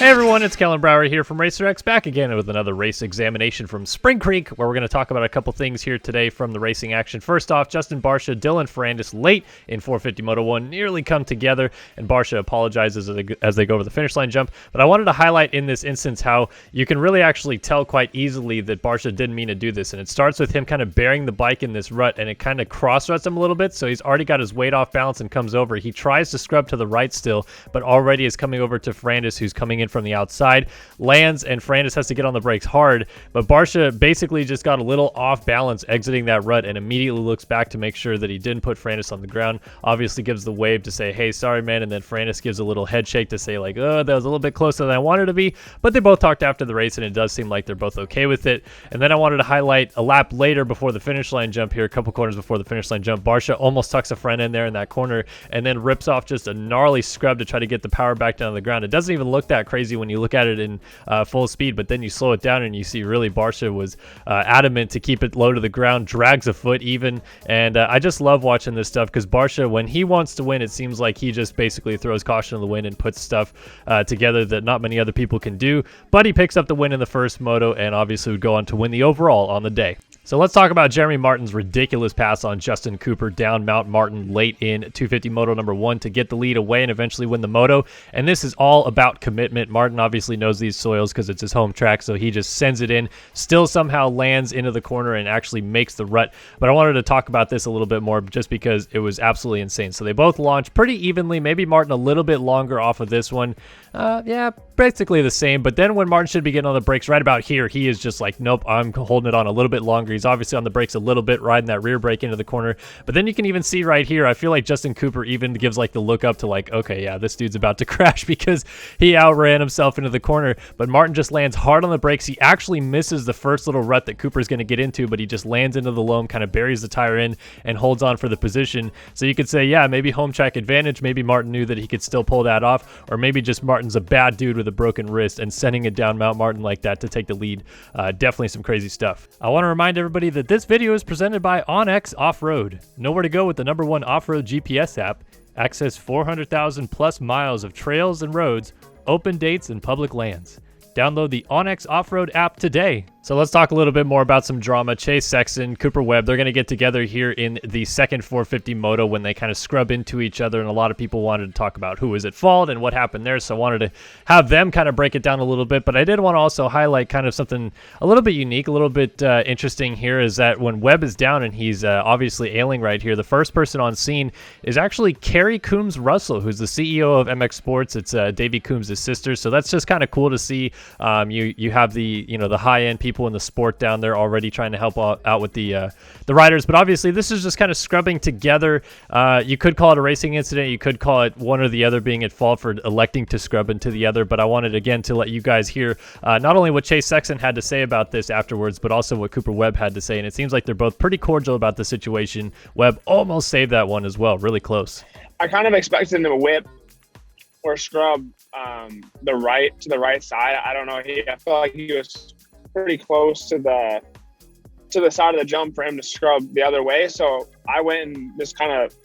Hey everyone, it's Kellen Brower here from RacerX, back again with another race examination from Spring Creek, where we're going to talk about a couple things here today from the racing action. First off, Justin Barcia, Dylan Ferrandis late in 450 Moto 1 nearly come together, and Barcia apologizes as they go over the finish line jump. But I wanted to highlight in this instance how you can really actually tell quite easily that Barcia didn't mean to do this, and it starts with him kind of bearing the bike in this rut, and it kind of cross-ruts him a little bit, so he's already got his weight off balance and comes over. He tries to scrub to the right still, but already is coming over to Ferrandis, who's coming in from the outside, lands, and Ferrandis has to get on the brakes hard, but Barcia basically just got a little off balance exiting that rut and immediately looks back to make sure that he didn't put Ferrandis on the ground. Obviously gives the wave to say, hey, sorry man, and then Ferrandis gives a little head shake to say like, oh, that was a little bit closer than I wanted to be, but they both talked after the race and it does seem like they're both okay with it. And then I wanted to highlight a lap later before the finish line jump here, a couple corners before the finish line jump, Barcia almost tucks a friend in there in that corner and then rips off just a gnarly scrub to try to get the power back down to the ground. It doesn't even look that crazy when you look at it in full speed, but then you slow it down and you see really Barcia was adamant to keep it low to the ground, drags a foot even, and I just love watching this stuff because Barcia, when he wants to win, it seems like he just basically throws caution to the wind and puts stuff together that not many other people can do, but he picks up the win in the first moto and obviously would go on to win the overall on the day. So let's talk about Jeremy Martin's ridiculous pass on Justin Cooper down Mount Martin late in 250 Moto number 1 to get the lead away and eventually win the moto. And this is all about commitment. Martin obviously knows these soils because it's his home track, so he just sends it in, still somehow lands into the corner and actually makes the rut. But I wanted to talk about this a little bit more just because it was absolutely insane. So they both launched pretty evenly, maybe Martin a little bit longer off of this one. Yeah, basically the same. But then when Martin should be getting on the brakes right about here, he is just like, nope, I'm holding it on a little bit longer. He's obviously on the brakes a little bit, riding that rear brake into the corner. But then you can even see right here, I feel like Justin Cooper even gives like the look up to like, okay, yeah, this dude's about to crash because he outran himself into the corner. But Martin just lands hard on the brakes. He actually misses the first little rut that Cooper's going to get into, but he just lands into the loam, kind of buries the tire in and holds on for the position. So you could say, yeah, maybe home track advantage. Maybe Martin knew that he could still pull that off, or maybe just Martin's a bad dude with a broken wrist and sending it down Mount Martin like that to take the lead. Definitely some crazy stuff. I want to remind everybody that this video is presented by OnX Off-Road. Know where to go with the #1 off-road GPS app. Access 400,000 plus miles of trails and roads, open dates, and public lands. Download the OnX Off-Road app today. So let's talk a little bit more about some drama. Chase Sexton, Cooper Webb, they're going to get together here in the second 450 Moto when they kind of scrub into each other, and a lot of people wanted to talk about who was at fault and what happened there, so I wanted to have them kind of break it down a little bit, but I did want to also highlight kind of something a little bit unique, a little bit interesting here, is that when Webb is down and he's obviously ailing right here, the first person on scene is actually Carrie Coombs Russell, who's the CEO of MX Sports. It's Davey Coombs' sister, so that's just kind of cool to see. You have the the high-end people in the sport down there already trying to help out with the riders, but obviously this is just kind of scrubbing together. You could call it a racing incident, you could call it one or the other being at fault for electing to scrub into the other, but I wanted again to let you guys hear not only what Chase Sexton had to say about this afterwards, but also what Cooper Webb had to say, and it seems like they're both pretty cordial about the situation. Webb almost saved that one as well, really close. I kind of expected him to whip or scrub the right side. I don't know. I felt like he was pretty close to the side of the jump for him to scrub the other way. So I went and just kind of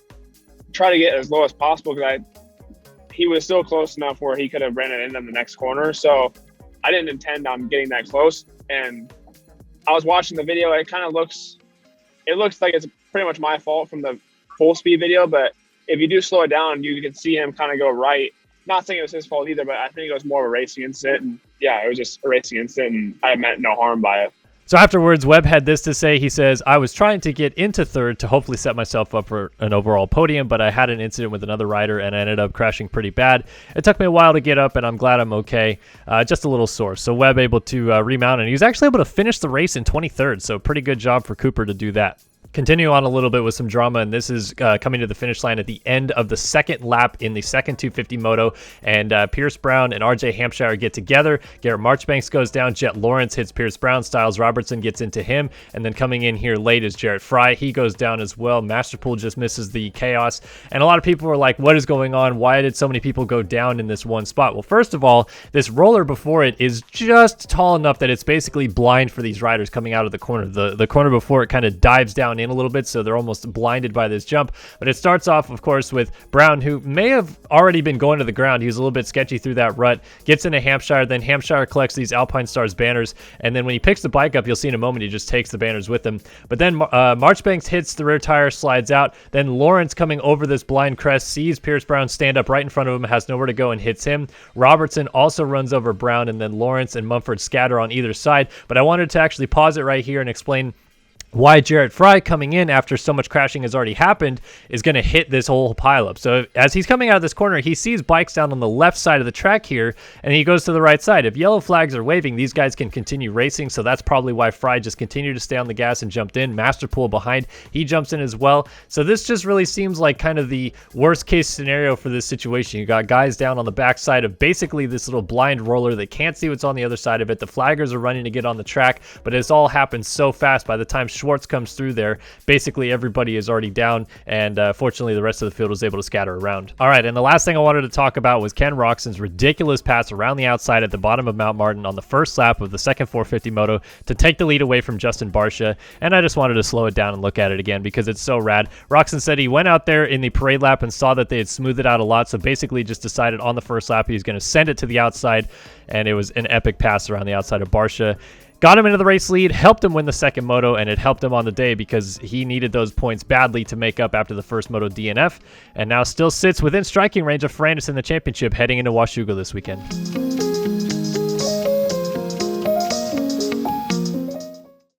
tried to get as low as possible because he was still close enough where he could have ran it into the next corner. So I didn't intend on getting that close. And I was watching the video. It looks like it's pretty much my fault from the full speed video. But if you do slow it down, you can see him kind of go right. Not saying it was his fault either, but I think it was more of a racing incident. And yeah, it was just a racing incident, and I meant no harm by it. So afterwards, Webb had this to say. He says, I was trying to get into third to hopefully set myself up for an overall podium, but I had an incident with another rider, and I ended up crashing pretty bad. It took me a while to get up, and I'm glad I'm okay. Just a little sore. So Webb able to remount, and he was actually able to finish the race in 23rd, so pretty good job for Cooper to do that. Continue on a little bit with some drama, and this is coming to the finish line at the end of the second lap in the second 250 Moto, and Pierce Brown and RJ Hampshire get together. Garrett Marchbanks goes down, Jet Lawrence hits Pierce Brown, Styles Robertson gets into him, and then coming in here late is Jarrett Fry. He goes down as well. Masterpool just misses the chaos, and a lot of people were like, what is going on? Why did so many people go down in this one spot? Well, first of all, this roller before it is just tall enough that it's basically blind for these riders coming out of the corner. The corner before it kind of dives down Brown in a little bit, so they're almost blinded by this jump. But it starts off, of course, with Brown, who may have already been going to the ground. He was a little bit sketchy through that rut, gets into Hampshire, then Hampshire collects these Alpine Stars banners, and then when he picks the bike up, you'll see in a moment he just takes the banners with him. But then Marchbanks hits the rear tire, slides out, then Lawrence coming over this blind crest sees Pierce Brown stand up right in front of him, has nowhere to go, and hits him. Robertson also runs over Brown, and then Lawrence and Mumford scatter on either side. But I wanted to actually pause it right here and explain why Jarrett Fry coming in after so much crashing has already happened is going to hit this whole pileup. So as he's coming out of this corner, he sees bikes down on the left side of the track here, and he goes to the right side. If yellow flags are waving, these guys can continue racing, so that's probably why Fry just continued to stay on the gas and jumped in. Masterpool behind, he jumps in as well. So this just really seems like kind of the worst case scenario for this situation. You got guys down on the backside of basically this little blind roller. They can't see what's on the other side of it. The flaggers are running to get on the track, but it's all happened so fast. By the time Schwartz comes through there, basically everybody is already down, and fortunately the rest of the field was able to scatter around. All right, and the last thing I wanted to talk about was Ken Roczen's ridiculous pass around the outside at the bottom of Mount Martin on the first lap of the second 450 moto to take the lead away from Justin Barcia, and I just wanted to slow it down and look at it again because it's so rad. Roczen said he went out there in the parade lap and saw that they had smoothed it out a lot, so basically just decided on the first lap he was going to send it to the outside, and it was an epic pass around the outside of Barcia. Got him into the race lead, helped him win the second moto, and it helped him on the day because he needed those points badly to make up after the first moto DNF, and now still sits within striking range of Ferrandis in the championship heading into Washougal this weekend.